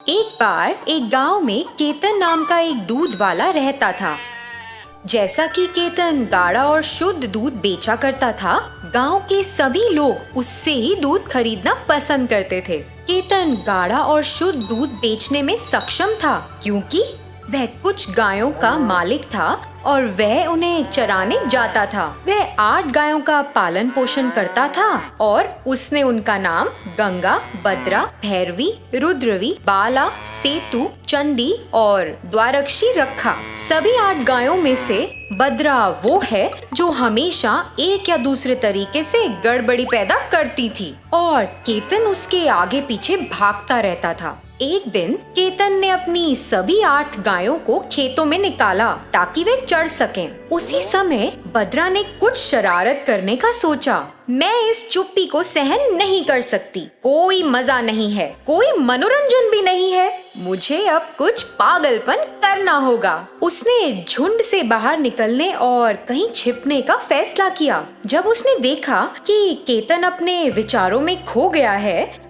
एक बार एक गांव में केतन नाम का एक दूध वाला रहता था। जैसा कि केतन गाढ़ा और शुद्ध दूध बेचा करता था, गांव के सभी लोग उससे ही दूध खरीदना पसंद करते थे। केतन गाढ़ा और शुद्ध दूध बेचने में सक्षम था, क्योंकि वह कुछ गायों का मालिक था और वह उन्हें चराने जाता था। वह 8 गायों का पालन पोषण करता था और उसने उनका नाम गंगा, भद्रा, भैरवी, रुद्रवी, बाला, सेतु, चंडी और द्वारक्षी रखा। सभी 8 गायों में से भद्रा वो है जो हमेशा एक या दूसरे तरीके से गड़बड़ी पैदा करती थी और केतन उसके आगे पीछे भागता रहता था। एक दिन केतन ने अपनी सभी 8 गायों को खेतों में निकाला ताकि वे चर सकें। उसी समय भद्रा ने कुछ शरारत करने का सोचा। मैं इस चुप्पी को सहन नहीं कर सकती। कोई मजा नहीं है, कोई मनोरंजन भी नहीं है। मुझे अब कुछ पागलपन करना होगा। उसने झुंड से बाहर निकलने और कहीं छिपने का फैसला किया। जब उसने देखा कि केतन अपने विचारों में खो गया है,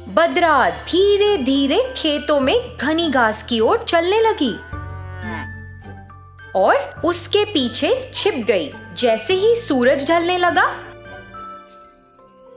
भद्रा धीरे धीरे खेतों में घनी घास की ओर चलने लगी और उसके पीछे छिप गई। जैसे ही सूरज ढलने लगा,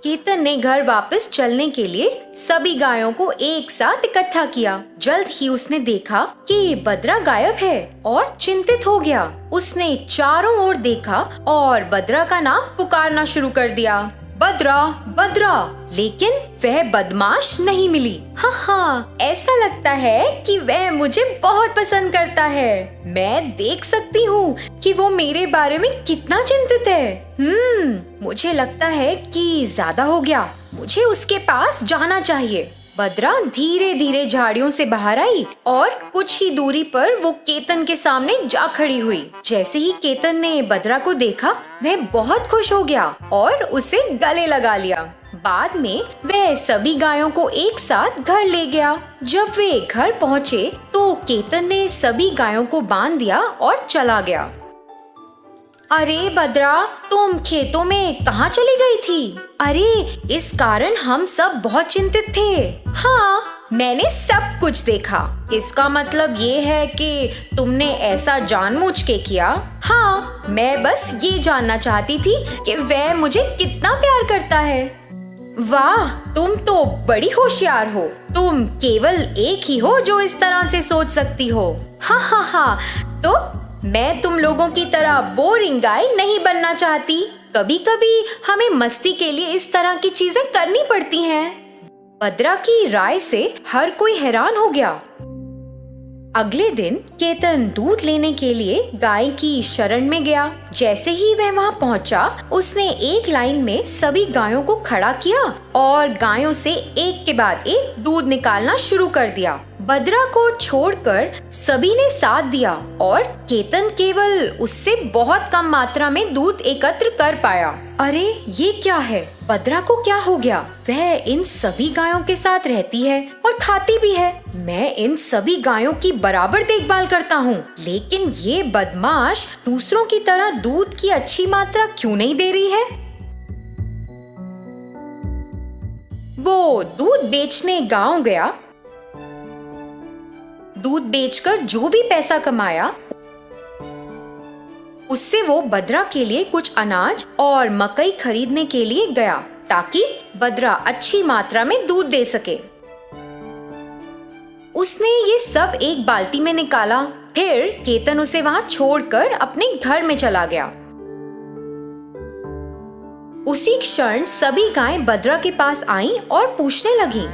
केतन ने घर वापस चलने के लिए सभी गायों को एक साथ इकट्ठा किया। जल्द ही उसने देखा कि भद्रा गायब है और चिंतित हो गया। उसने चारों ओर देखा और भद्रा का नाम पुकारना शुरू कर दिया, भद्रा, भद्रा। लेकिन वह बदमाश नहीं मिली। हाँ, ऐसा लगता है कि वह मुझे बहुत पसंद करता है। मैं देख सकती हूँ कि वो मेरे बारे में कितना चिंतित है। मुझे लगता है कि ज्यादा हो गया। मुझे उसके पास जाना चाहिए। भद्रा धीरे धीरे झाड़ियों से बाहर आई और कुछ ही दूरी पर वो केतन के सामने जा खड़ी हुई। जैसे ही केतन ने भद्रा को देखा, वह बहुत खुश हो गया और उसे गले लगा लिया। बाद में वह सभी गायों को एक साथ घर ले गया। जब वे घर पहुँचे तो केतन ने सभी गायों को बांध दिया और चला गया। अरे भद्रा, तुम खेतों में कहाँ चली गई थी? अरे, इस कारण हम सब बहुत चिंतित थे। हाँ, मैंने सब कुछ देखा। इसका मतलब ये है कि तुमने ऐसा जानबूझ के किया? हाँ, मैं बस ये जानना चाहती थी कि वह मुझे कितना प्यार करता है। वाह, तुम तो बड़ी होशियार हो। तुम केवल एक ही हो जो इस तरह से सोच सकती हो। हाँ, तो मैं तुम लोगों की तरह बोरिंग गाय नहीं बनना चाहती। कभी कभी हमें मस्ती के लिए इस तरह की चीजें करनी पड़ती हैं। भद्रा की राय से हर कोई हैरान हो गया। अगले दिन केतन दूध लेने के लिए गाय की शरण में गया। जैसे ही वह वहां पहुंचा, उसने एक लाइन में सभी गायों को खड़ा किया और गायों से एक के बाद एक दूध निकालना शुरू कर दिया। भद्रा को छोड़कर सभी ने साथ दिया और केतन केवल उससे बहुत कम मात्रा में दूध एकत्र कर पाया। अरे, ये क्या है? भद्रा को क्या हो गया? वह इन सभी गायों के साथ रहती है और खाती भी है। मैं इन सभी गायों की बराबर देखभाल करता हूँ, लेकिन ये बदमाश दूसरों की तरह दूध की अच्छी मात्रा क्यों नहीं दे रही है? वो दूध बेचने गांव गया। दूध बेचकर जो भी पैसा कमाया, उससे वो भद्रा के लिए कुछ अनाज और मकई खरीदने के लिए गया ताकि भद्रा अच्छी मात्रा में दूध दे सके। उसने ये सब एक बाल्टी में निकाला। फिर केतन उसे वहां छोड़कर अपने घर में चला गया। उसी क्षण सभी गायें भद्रा के पास आईं और पूछने लगीं,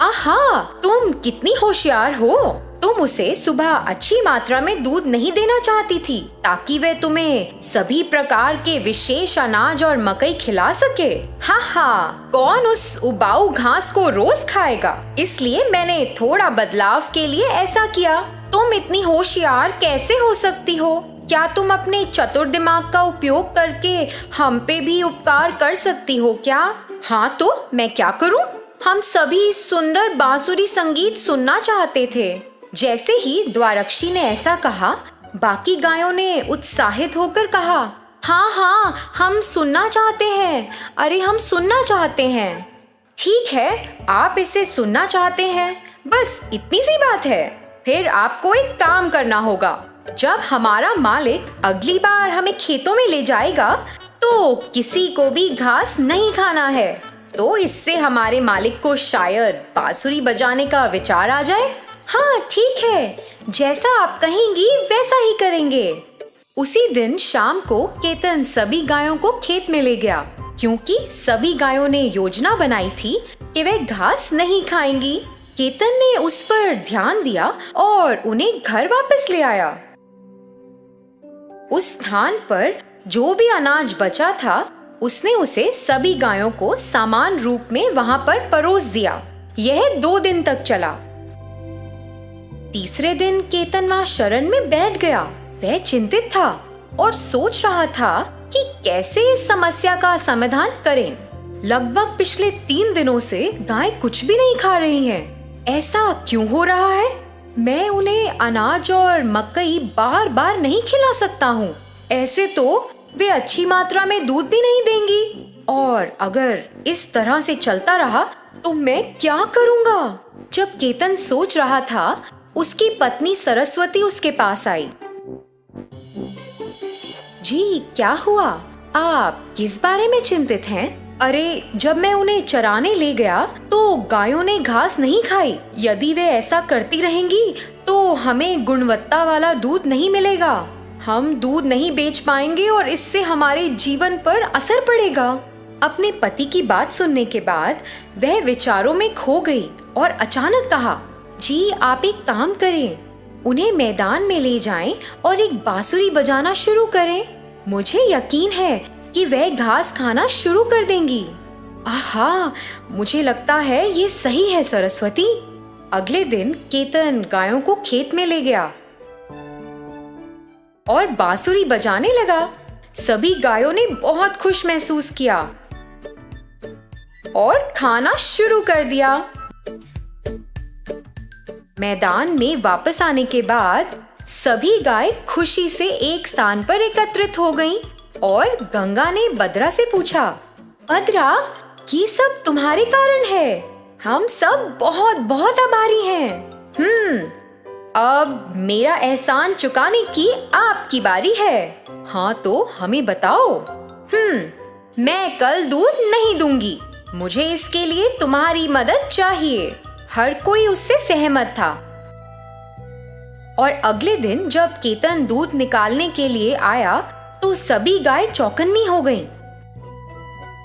आहा, तुम कितनी होशियार हो। तुम उसे सुबह अच्छी मात्रा में दूध नहीं देना चाहती थी ताकि वह तुम्हें सभी प्रकार के विशेष अनाज और मकई खिला सके। हाँ, कौन उस उबाऊ घास को रोज खाएगा? इसलिए मैंने थोड़ा बदलाव के लिए ऐसा किया। तुम इतनी होशियार कैसे हो सकती हो? क्या तुम अपने चतुर दिमाग का उपयोग करके हम पे भी उपकार कर सकती हो क्या? हाँ, तो मैं क्या करूँ? हम सभी सुंदर बांसुरी संगीत सुनना चाहते थे। जैसे ही द्वारक्षी ने ऐसा कहा, बाकी गायों ने उत्साहित होकर कहा, हाँ, हम सुनना चाहते हैं। अरे, हम सुनना चाहते हैं। ठीक है, आप इसे सुनना चाहते हैं, बस इतनी सी बात है। फिर आपको एक काम करना होगा। जब हमारा मालिक अगली बार हमें खेतों में ले जाएगा तो किसी को भी घास नहीं खाना है। तो इससे हमारे मालिक को शायद बांसुरी बजाने का विचार आ जाए। हाँ ठीक है, जैसा आप कहेंगी वैसा ही करेंगे। उसी दिन शाम को केतन सभी गायों को खेत में ले गया, क्योंकि सभी गायों ने योजना बनाई थी कि वे घास नहीं खाएंगी। केतन ने उस पर ध्यान दिया और उन्हें घर वापस ले आया। उस स्थान पर जो भी अनाज बचा था, उसने उसे सभी गायों को समान रूप में वहां पर परोस दिया। यह 2 दिन तक चला। तीसरे दिन केतन वहां शरण में बैठ गया। वह चिंतित था और सोच रहा था कि कैसे इस समस्या का समाधान करें। लगभग पिछले 3 दिनों से गाय कुछ भी नहीं खा रही हैं। ऐसा क्यों हो रहा है? मैं उन्हें अनाज और मकई बार बार नहीं खिला सकता हूँ। ऐसे तो वे अच्छी मात्रा में दूध भी नहीं देंगी, और अगर इस तरह से चलता रहा तो मैं क्या करूँगा? जब केतन सोच रहा था, उसकी पत्नी सरस्वती उसके पास आई। जी, क्या हुआ? आप किस बारे में चिंतित हैं? अरे, जब मैं उन्हें चराने ले गया तो गायों ने घास नहीं खाई। यदि वे ऐसा करती रहेंगी तो हमें गुणवत्ता वाला दूध नहीं मिलेगा। हम दूध नहीं बेच पाएंगे और इससे हमारे जीवन पर असर पड़ेगा। अपने पति की बात सुनने के बाद वह विचारों में खो गई और अचानक कहा, जी आप एक काम करें, उन्हें मैदान में ले जाएं और एक बांसुरी बजाना शुरू करें। मुझे यकीन है कि वह घास खाना शुरू कर देंगी। आहा, मुझे लगता है ये सही है सरस्वती। अगले दिन केतन गायों को खेत में ले गया और बांसुरी बजाने लगा। सभी गायों ने बहुत खुश महसूस किया और खाना शुरू कर दिया। मैदान में वापस आने के बाद सभी गाय खुशी से एक स्थान पर एकत्रित हो गईं और गंगा ने बद्रा से पूछा, बद्रा, ये सब तुम्हारे कारण है। हम सब बहुत बहुत आभारी हैं। अब मेरा एहसान चुकाने की आपकी बारी है। हाँ तो हमें बताओ। मैं कल दूध नहीं दूंगी। मुझे इसके लिए तुम्हारी मदद चाहिए। हर कोई उससे सहमत था। और अगले दिन जब केतन दूध निकालने के लिए आया तो सभी गाय चौकन्नी हो गईं।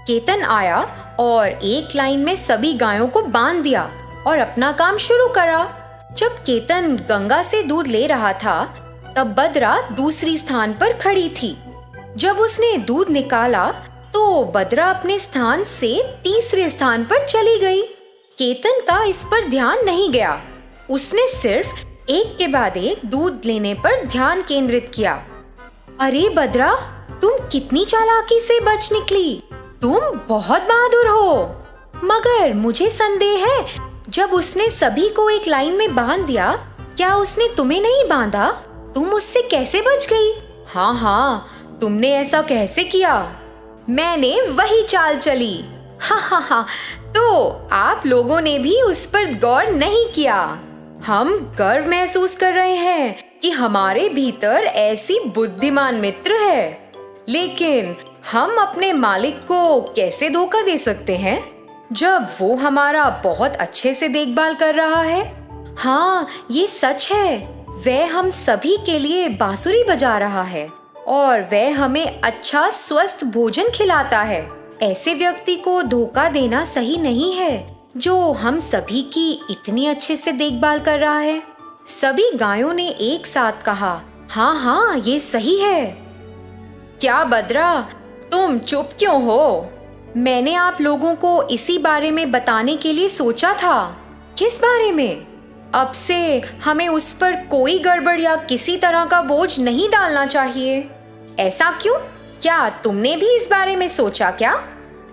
केतन आया और एक लाइन में सभी गायों को बांध दिया और अपना काम शुरू करा। जब केतन गंगा से दूध ले रहा था तब बद्रा दूसरी स्थान पर खड़ी थी। जब उसने दूध निकाला तो बद्रा अपने स्थान से तीसरे स्थान पर चली गई। केतन का इस पर ध्यान नहीं गया। उसने सिर्फ एक के बाद एक दूध लेने पर ध्यान केंद्रित किया। अरे बद्रा, तुम कितनी चालाकी से बच निकली। तुम बहुत बहादुर हो। मगर मुझे संदेह है, जब उसने सभी को एक लाइन में बांध दिया, क्या उसने तुम्हें नहीं बांधा? तुम उससे कैसे बच गई? हाँ, तुमने ऐसा कैसे किया? मैंने वही चाल चली। हा, तो आप लोगों ने भी उस पर गौर नहीं किया। हम गर्व महसूस कर रहे हैं कि हमारे भीतर ऐसी बुद्धिमान मित्र है, लेकिन हम अपने मालिक को कैसे धोखा दे सकते हैं जब वो हमारा बहुत अच्छे से देखभाल कर रहा है? हाँ, ये सच है। वह हम सभी के लिए बांसुरी बजा रहा है और वह हमें अच्छा स्वस्थ भोजन खिलाता है। ऐसे व्यक्ति को धोखा देना सही नहीं है जो हम सभी की इतनी अच्छे से देखभाल कर रहा है। सभी गायों ने एक साथ कहा, हाँ, ये सही है। क्या बद्रा, तुम चुप क्यों हो? मैंने आप लोगों को इसी बारे में बताने के लिए सोचा था। किस बारे में? अब से हमें उस पर कोई गड़बड़ या किसी तरह का बोझ नहीं डालना चाहिए। ऐसा क्यों? क्या तुमने भी इस बारे में सोचा क्या?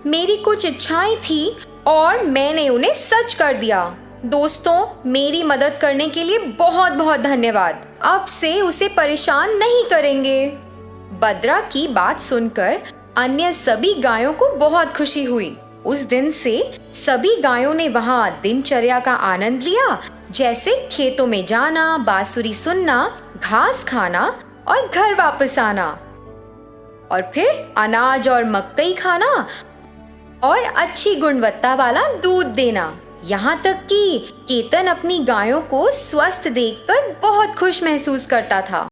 मेरी कुछ इच्छाएं थी और मैंने उन्हें सच कर दिया। दोस्तों, मेरी मदद करने के लिए बहुत बहुत धन्यवाद। अब से उसे परेशान नहीं करेंगे। बद्रा की बात सुनकर अन्य सभी गायों को बहुत खुशी हुई। उस दिन से सभी गायों ने वहाँ दिनचर्या का आनंद लिया, जैसे खेतों में जाना, बांसुरी सुनना, घास खाना और घर वापस आना, और फिर अनाज और मकई खाना और अच्छी गुणवत्ता वाला दूध देना। यहाँ तक कि केतन अपनी गायों को स्वस्थ देखकर बहुत खुश महसूस करता था।